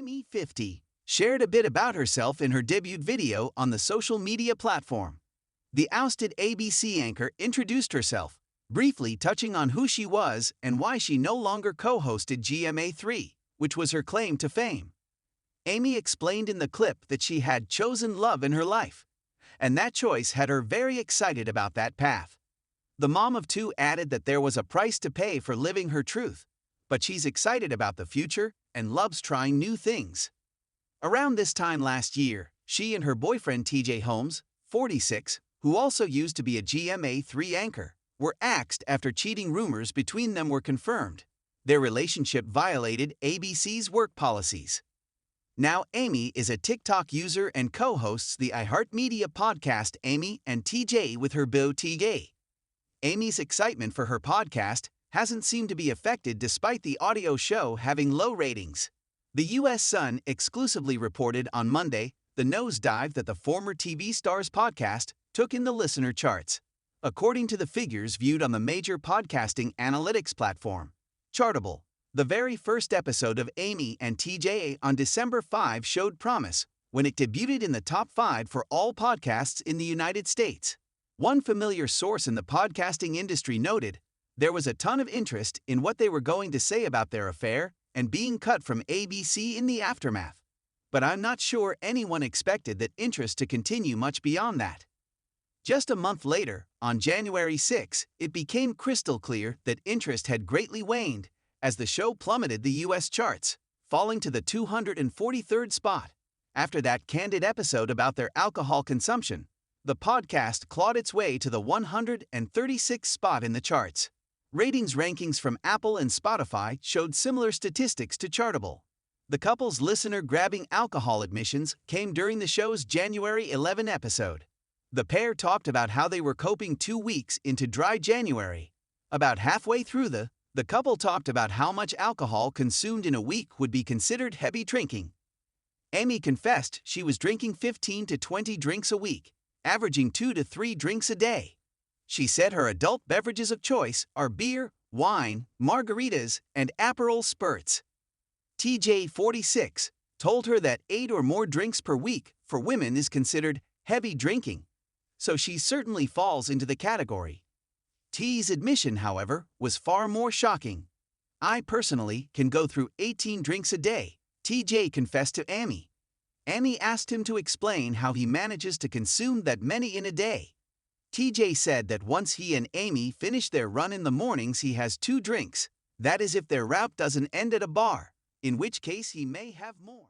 Amy, 50, shared a bit about herself in her debut video on the social media platform. The ousted ABC anchor introduced herself, briefly touching on who she was and why she no longer co-hosted GMA 3, which was her claim to fame. Amy explained in the clip that she had chosen love in her life, and that choice had her very excited about that path. The mom of two added that there was a price to pay for living her truth, but she's excited about the future and loves trying new things. Around this time last year, she and her boyfriend TJ Holmes, 46, who also used to be a GMA 3 anchor, were axed after cheating rumors between them were confirmed. Their relationship violated ABC's work policies. Now Amy is a TikTok user and co-hosts the iHeartMedia podcast Amy and TJ with her beau TJ. Amy's excitement for her podcast hasn't seemed to be affected despite the audio show having low ratings. The U.S. Sun exclusively reported on Monday the nosedive that the former TV star's podcast took in the listener charts, according to the figures viewed on the major podcasting analytics platform, Chartable. The very first episode of Amy and TJ on December 5 showed promise when it debuted in the top 5 for all podcasts in the United States. One familiar source in the podcasting industry noted, there was a ton of interest in what they were going to say about their affair and being cut from ABC in the aftermath. But I'm not sure anyone expected that interest to continue much beyond that. Just a month later, on January 6, it became crystal clear that interest had greatly waned as the show plummeted the U.S. charts, falling to the 243rd spot. After that candid episode about their alcohol consumption, the podcast clawed its way to the 136th spot in the charts. Ratings rankings from Apple and Spotify showed similar statistics to Chartable. The couple's listener-grabbing alcohol admissions came during the show's January 11 episode. The pair talked about how they were coping 2 weeks into dry January. About halfway through the couple talked about how much alcohol consumed in a week would be considered heavy drinking. Amy confessed she was drinking 15 to 20 drinks a week, averaging 2 to 3 drinks a day. She said her adult beverages of choice are beer, wine, margaritas, and Aperol spurts. TJ, 46, told her that 8 or more drinks per week for women is considered heavy drinking, so she certainly falls into the category. T's admission, however, was far more shocking. I personally can go through 18 drinks a day, TJ confessed to Amy. Amy asked him to explain how he manages to consume that many in a day. TJ said that once he and Amy finish their run in the mornings he has 2 drinks, that is if their route doesn't end at a bar, in which case he may have more.